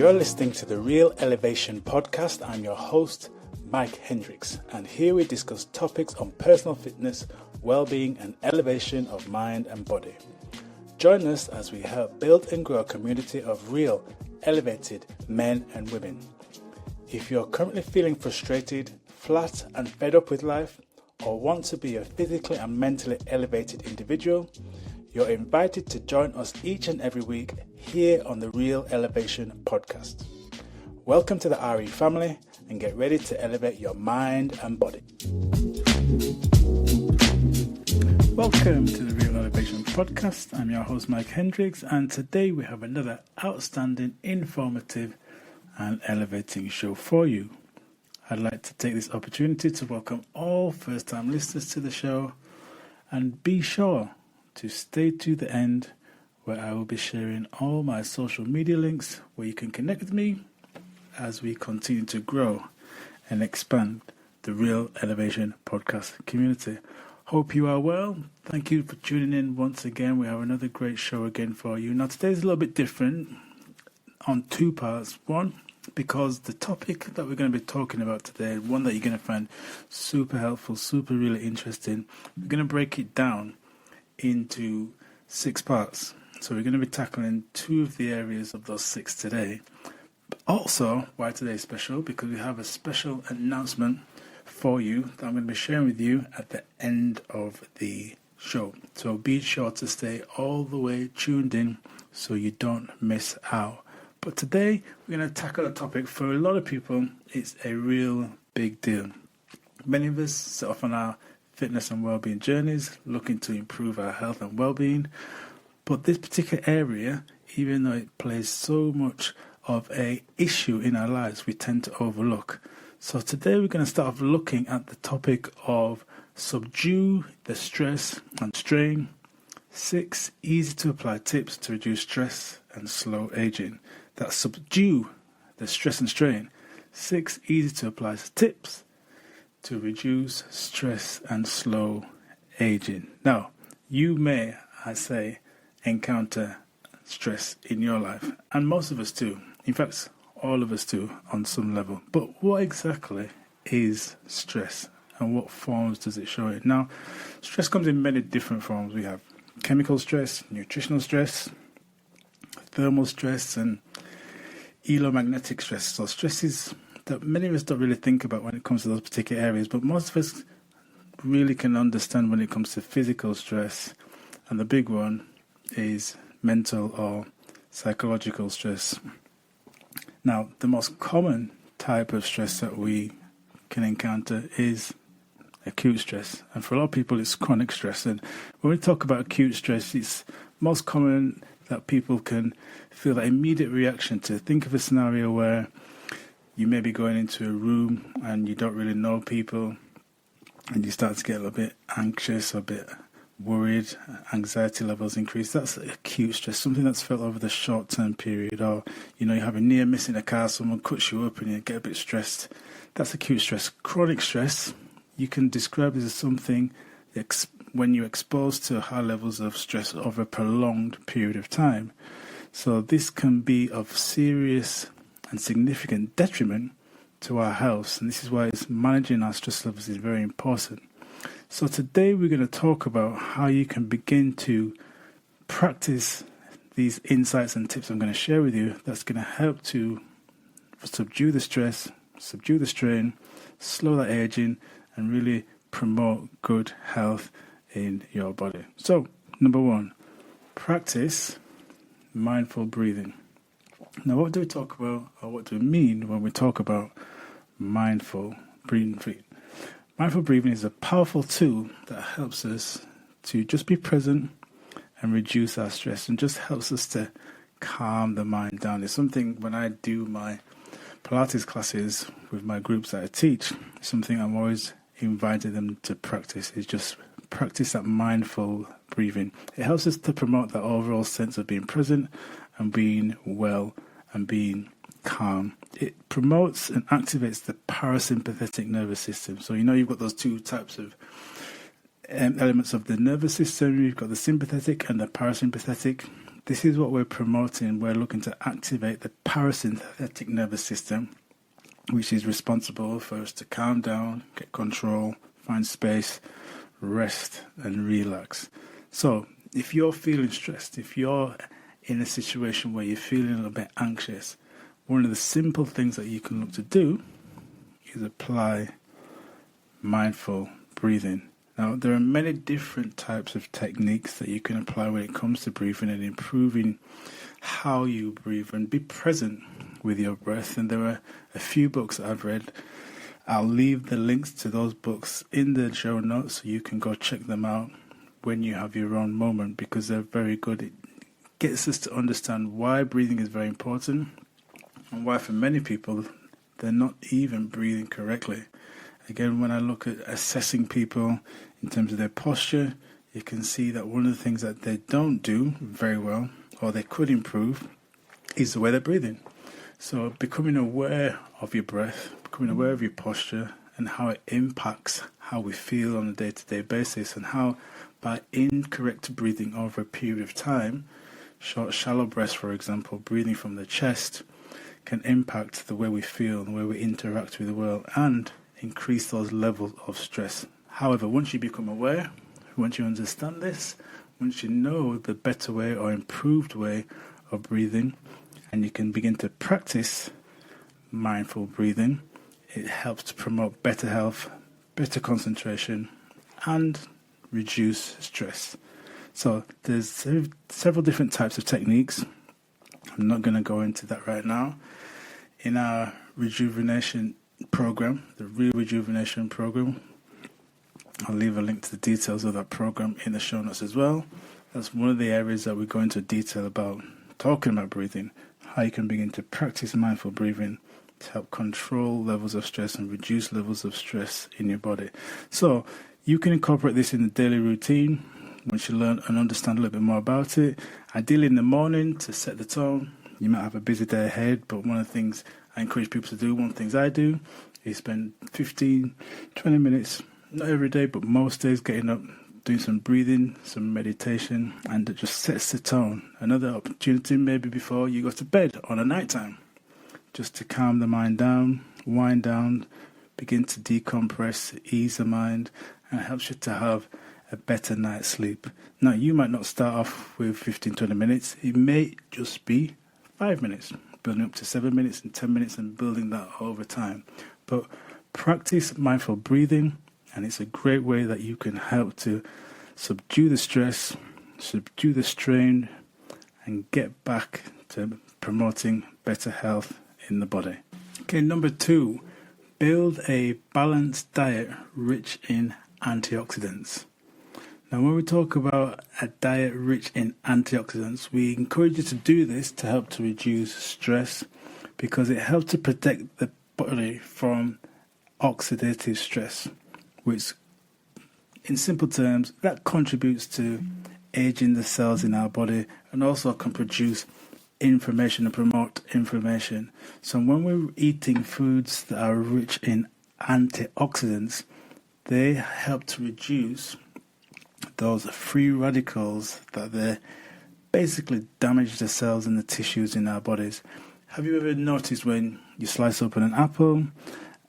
You're listening to the Real Elevation podcast. I'm your host, Mike Hendricks, and here we discuss topics on personal fitness, well-being, and elevation of mind and body. Join us as we help build and grow a community of real, elevated men and women. If you're currently feeling frustrated, flat, and fed up with life, or want to be a physically and mentally elevated individual, you're invited to join us each and every week here on the Real Elevation podcast. Welcome to the RE family and get ready to elevate your mind and body. Welcome to the Real Elevation podcast. I'm your host, Mike Hendricks, and today we have another outstanding, informative, and elevating show for you. I'd like to take this opportunity to welcome all first-time listeners to the show, and be sure to stay to the end, where I will be sharing all my social media links where you can connect with me as we continue to grow and expand the Real Elevation podcast community. Hope you are well. Thank you for tuning in once again. We have another great show again for you. Now today's a little bit different on two parts. One, because the topic that we're going to be talking about today, one that you're going to find super helpful, super really interesting. We're going to break it down into 6 parts. So we're going to be tackling 2 of the areas of those 6 today. But also, why today is special? Because we have a special announcement for you that I'm going to be sharing with you at the end of the show. So be sure to stay all the way tuned in so you don't miss out. But today we're going to tackle a topic for a lot of people. It's a real big deal. Many of us set off on our fitness and well-being journeys, looking to improve our health and well-being. But this particular area, even though it plays so much of a issue in our lives, we tend to overlook. So today we're going to start off looking at the topic of subdue the stress and strain. 6 easy to apply tips to reduce stress and slow aging. That's subdue the stress and strain. 6 easy to apply tips to reduce stress and slow aging. Now, you may, I say, encounter stress in your life, and most of us do. In fact, all of us do on some level. But what exactly is stress, and what forms does it show it? Now, stress comes in many different forms. We have chemical stress, nutritional stress, thermal stress, and electromagnetic stress. So stress is that many of us don't really think about when it comes to those particular areas, but most of us really can understand when it comes to physical stress, and the big one is mental or psychological stress. Now, the most common type of stress that we can encounter is acute stress, and for a lot of people it's chronic stress. And when we talk about acute stress, it's most common that people can feel that immediate reaction to. Think of a scenario where you may be going into a room and you don't really know people, and you start to get a little bit anxious or a bit worried, anxiety levels increase. That's acute stress, something that's felt over the short-term period. Or, you have a near miss in a car, someone cuts you up and you get a bit stressed. That's acute stress. Chronic stress, you can describe this as something when you're exposed to high levels of stress over a prolonged period of time. So this can be of serious and significant detriment to our health, and this is why managing our stress levels is very important. So today we're going to talk about how you can begin to practice these insights and tips I'm going to share with you that's going to help to subdue the stress, subdue the strain, slow that aging, and really promote good health in your body. So, number 1, practice mindful breathing. Now, what do we talk about, or what do we mean when we talk about mindful breathing? Mindful breathing is a powerful tool that helps us to just be present and reduce our stress, and just helps us to calm the mind down. It's something when I do my Pilates classes with my groups that I teach, something I'm always inviting them to practice is just practice that mindful breathing. It helps us to promote that overall sense of being present and being well and being calm. It promotes and activates the parasympathetic nervous system. So you've got those 2 types of elements of the nervous system. You've got the sympathetic and the parasympathetic. This is what we're promoting. We're looking to activate the parasympathetic nervous system, which is responsible for us to calm down, get control, find space, rest and relax. So if you're feeling stressed, if you're in a situation where you're feeling a little bit anxious, one of the simple things that you can look to do is apply mindful breathing. Now, there are many different types of techniques that you can apply when it comes to breathing and improving how you breathe and be present with your breath. And there are a few books that I've read. I'll leave the links to those books in the show notes so you can go check them out when you have your own moment, because they're very good. It gets us to understand why breathing is very important and why for many people they're not even breathing correctly. Again, when I look at assessing people in terms of their posture, you can see that one of the things that they don't do very well, or they could improve, is the way they're breathing. So becoming aware of your breath, becoming aware of your posture and how it impacts how we feel on a day-to-day basis, and how by incorrect breathing over a period of time, short shallow breaths for example, breathing from the chest, can impact the way we feel and the way we interact with the world and increase those levels of stress. However, once you become aware, once you understand this, once you know the better way or improved way of breathing, and you can begin to practice mindful breathing, it helps to promote better health, better concentration, and reduce stress. So there's several different types of techniques. I'm not going to go into that right now. In our rejuvenation program, the Real Rejuvenation program, I'll leave a link to the details of that program in the show notes as well. That's one of the areas that we go into detail about, talking about breathing, how you can begin to practice mindful breathing to help control levels of stress and reduce levels of stress in your body. So you can incorporate this in the daily routine once you learn and understand a little bit more about it. Ideally in the morning to set the tone. You might have a busy day ahead, but one of the things I encourage people to do, one of the things I do, is spend 15, 20 minutes, not every day, but most days, getting up, doing some breathing, some meditation, and it just sets the tone. Another opportunity maybe before you go to bed on a night time, just to calm the mind down, wind down, begin to decompress, ease the mind, and it helps you to have a better night's sleep. Now, you might not start off with 15, 20 minutes. It may just be 5 minutes, building up to 7 minutes and 10 minutes and building that over time. But practice mindful breathing, and it's a great way that you can help to subdue the stress, subdue the strain, and get back to promoting better health in the body. Okay, number 2, build a balanced diet rich in antioxidants. Now, when we talk about a diet rich in antioxidants, we encourage you to do this to help to reduce stress, because it helps to protect the body from oxidative stress, which, in simple terms, that contributes to aging the cells in our body and also can produce inflammation and promote inflammation. So when we're eating foods that are rich in antioxidants, they help to reduce those free radicals that they basically damage the cells and the tissues in our bodies. Have you ever noticed when you slice open an apple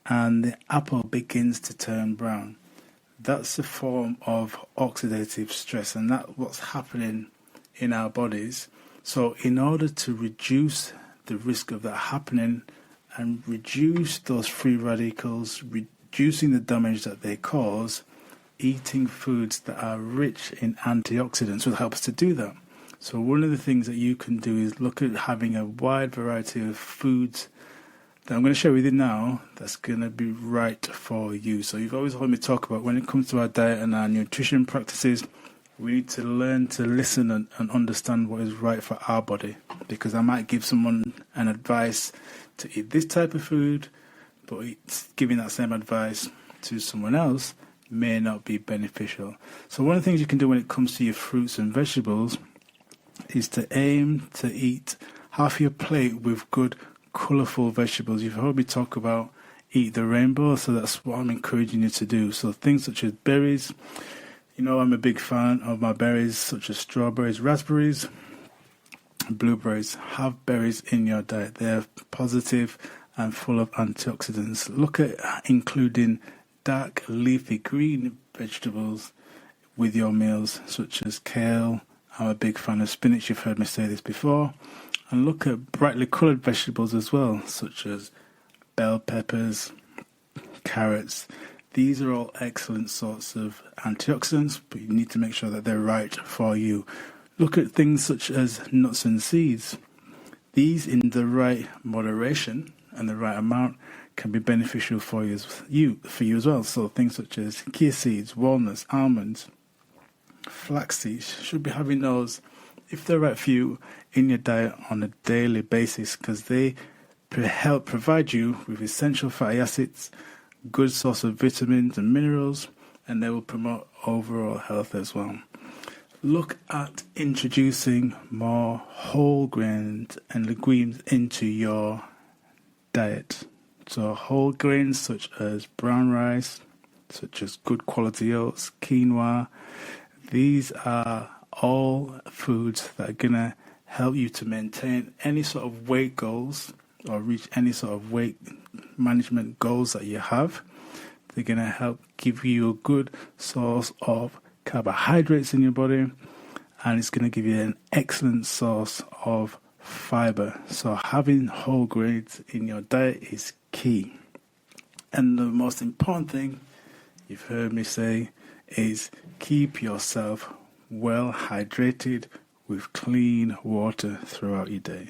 and the apple begins to turn brown? That's a form of oxidative stress, and that's what's happening in our bodies. So in order to reduce the risk of that happening and reduce those free radicals, reducing the damage that they cause, eating foods that are rich in antioxidants will help us to do that. So one of the things that you can do is look at having a wide variety of foods that I'm going to share with you now that's going to be right for you. So you've always heard me talk about, when it comes to our diet and our nutrition practices, we need to learn to listen and understand what is right for our body, because I might give someone an advice to eat this type of food, but giving that same advice to someone else may not be beneficial. So one of the things you can do when it comes to your fruits and vegetables is to aim to eat half your plate with good, colourful vegetables. You've heard me talk about eat the rainbow, so that's what I'm encouraging you to do. So things such as berries, you know, I'm a big fan of my berries, such as strawberries, raspberries, blueberries. Have berries in your diet. They're positive and full of antioxidants. Look at including dark leafy green vegetables with your meals, such as kale. I'm a big fan of spinach, you've heard me say this before. And look at brightly coloured vegetables as well, such as bell peppers, carrots. These are all excellent sorts of antioxidants, but you need to make sure that they're right for you. Look at things such as nuts and seeds. These, in the right moderation and the right amount, can be beneficial for you as well. So things such as chia seeds, walnuts, almonds, flax seeds, should be having those, if they're right for you, in your diet on a daily basis, because they help provide you with essential fatty acids, good source of vitamins and minerals, and they will promote overall health as well. Look at introducing more whole grains and legumes into your diet. So whole grains such as brown rice, such as good quality oats, quinoa. These are all foods that are going to help you to maintain any sort of weight goals or reach any sort of weight management goals that you have. They're going to help give you a good source of carbohydrates in your body, and it's going to give you an excellent source of fiber. So having whole grains in your diet is key. And the most important thing you've heard me say is keep yourself well hydrated with clean water throughout your day.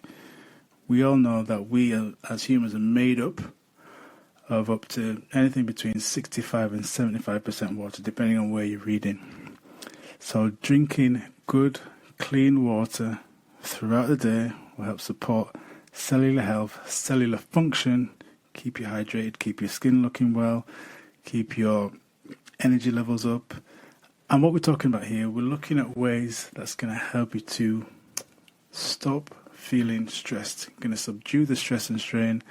We all know that we as humans are made up to anything between 65 and 75% water, depending on where you're reading. So drinking good, clean water throughout the day will help support cellular health, cellular function, keep you hydrated, keep your skin looking well, keep your energy levels up. And what we're talking about here, we're looking at ways that's going to help you to stop feeling stressed, going to subdue the stress and strain.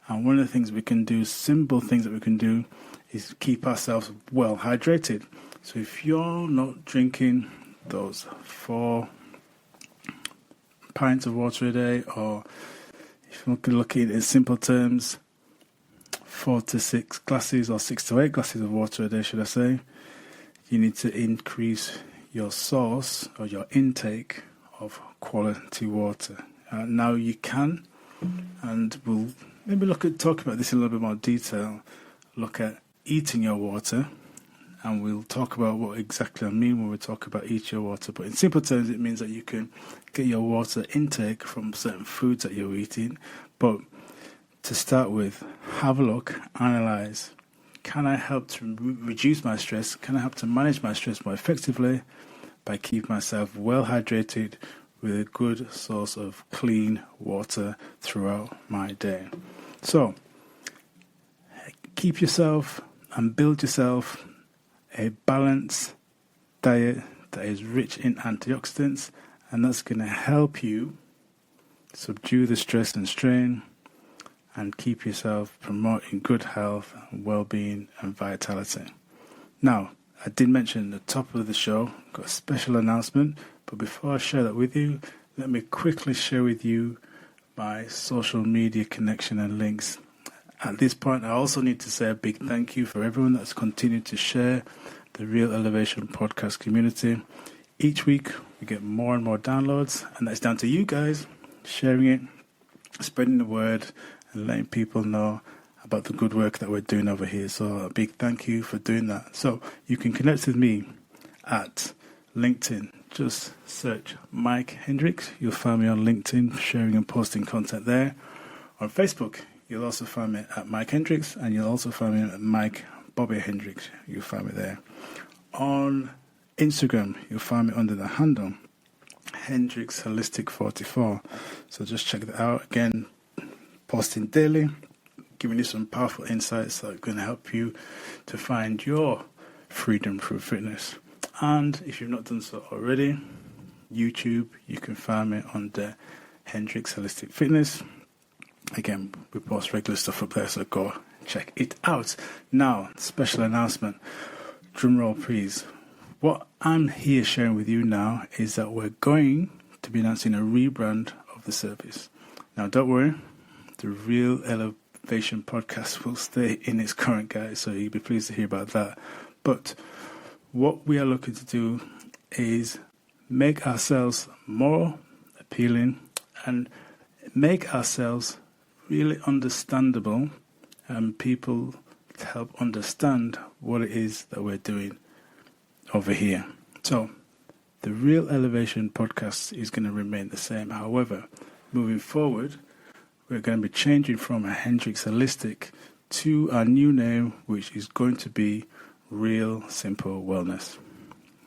And one of the things we can do, simple things that we can do, is keep ourselves well hydrated. So if you're not drinking those 4 pints of water a day, or if you're looking in simple terms, 4 to 6 glasses or 6 to 8 glasses of water a day, should I say, you need to increase your source or your intake of quality water. Now you can, and we'll maybe talk about this in a little bit more detail, look at eating your water, and we'll talk about what exactly I mean when we talk about eat your water. But in simple terms, it means that you can get your water intake from certain foods that you're eating. But to start with, have a look, analyze. Can I help to reduce my stress? Can I help to manage my stress more effectively by keeping myself well hydrated with a good source of clean water throughout my day? So, keep yourself and build yourself a balanced diet that is rich in antioxidants, and that's going to help you subdue the stress and strain and keep yourself promoting good health, well-being and vitality. Now, I did mention at the top of the show, I've got a special announcement, but before I share that with you, let me quickly share with you my social media connection and links. At this point, I also need to say a big thank you for everyone that's continued to share the Real Elevation podcast community. Each week, we get more and more downloads, and that's down to you guys sharing it, spreading the word, and letting people know about the good work that we're doing over here. So a big thank you for doing that. So you can connect with me at LinkedIn. Just search Mike Hendricks. You'll find me on LinkedIn, sharing and posting content there. On Facebook, you'll also find me at Mike Hendricks, and you'll also find me at Mike Bobby Hendricks. You'll find me there. On Instagram, you'll find me under the handle Hendricks Holistic 44. So just check that out. Again, posting daily, giving you some powerful insights that are going to help you to find your freedom through fitness. And if you've not done so already, YouTube, you can find me under Hendricks Holistic Fitness. Again, we post regular stuff up there, so go check it out. Now, special announcement. Drum roll, please. What I'm here sharing with you now is that we're going to to be announcing a rebrand of the service. Now, don't worry, the Real Elevation podcast will stay in its current guise, so you'll be pleased to hear about that. But what we are looking to do is make ourselves more appealing and make ourselves really understandable, and people to help understand what it is that we're doing over here. So the Real Elevation podcast is going to remain the same. However, moving forward, we're going to be changing from a Hendrix Holistic to our new name, which is going to be Real Simple Wellness.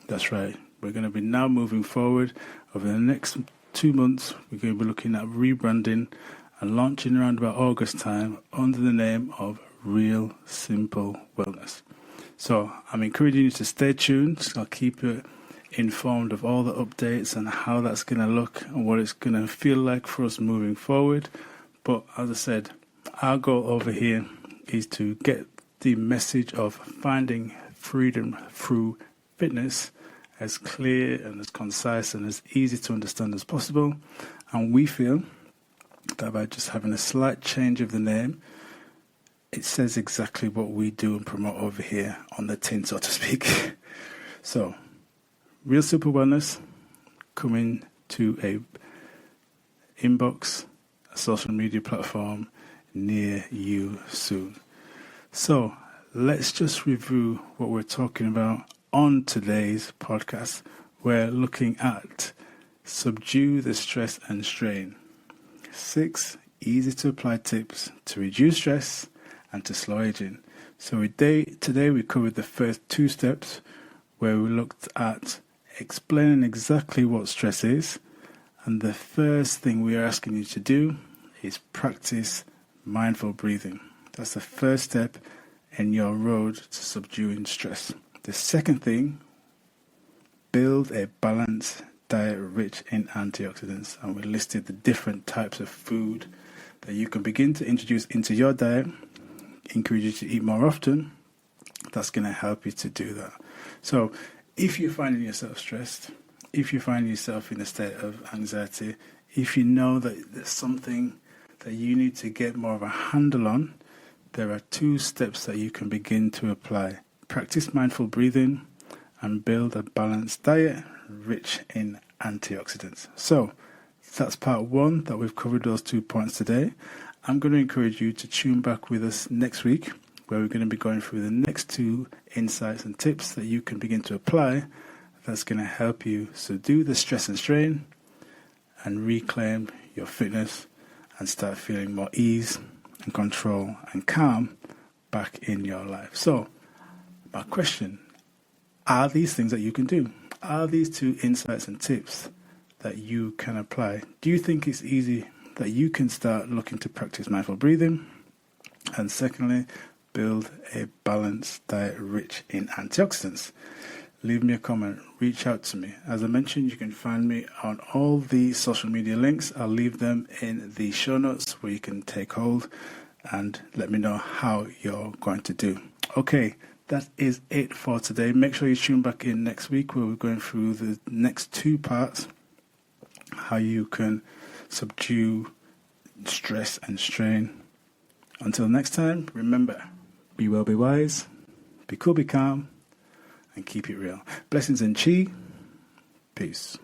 That's right. We're going to be now moving forward over the next 2 months. We're going to be looking at rebranding and launching around about August time under the name of Real Simple Wellness. So I'm encouraging you to stay tuned. I'll keep you informed of all the updates and how that's going to look and what it's going to feel like for us moving forward. But as I said, our goal over here is to get the message of finding freedom through fitness as clear and as concise and as easy to understand as possible. And we feel that by just having a slight change of the name, it says exactly what we do and promote over here on the tin, so to speak. So, Real Simple Wellness coming to a inbox, a social media platform near you soon. So, let's just review what we're talking about on today's podcast. We're looking at subdue the stress and strain. 6 easy to apply tips to reduce stress and to slow aging. So today we covered the first 2 steps, where we looked at explaining exactly what stress is. And the first thing we are asking you to do is practice mindful breathing. That's the first step in your road to subduing stress. The second thing, build a balanced diet rich in antioxidants. And we listed the different types of food that you can begin to introduce into your diet, encourage you to eat more often. That's going to help you to do that. So if you're finding yourself stressed, if you find yourself in a state of anxiety, if you know that there's something that you need to get more of a handle on, there are 2 steps that you can begin to apply. Practice mindful breathing and build a balanced diet rich in antioxidants. So that's part 1, that we've covered those 2 points today. I'm going to encourage you to tune back with us next week, where we're going to be going through the next 2 insights and tips that you can begin to apply. That's going to help you subdue the stress and strain and reclaim your fitness and start feeling more ease and control and calm back in your life. So, my question, are these things that you can do? Are these 2 insights and tips that you can apply? Do you think it's easy that you can start looking to practice mindful breathing? And secondly, build a balanced diet rich in antioxidants. Leave me a comment, reach out to me. As I mentioned, you can find me on all the social media links. I'll leave them in the show notes where you can take hold and let me know how you're going to do. Okay, that is it for today. Make sure you tune back in next week, where we're going through the next 2 parts, how you can subdue stress and strain. Until next time, remember, be well, be wise, be cool, be calm, and keep it real. Blessings and chi. Peace.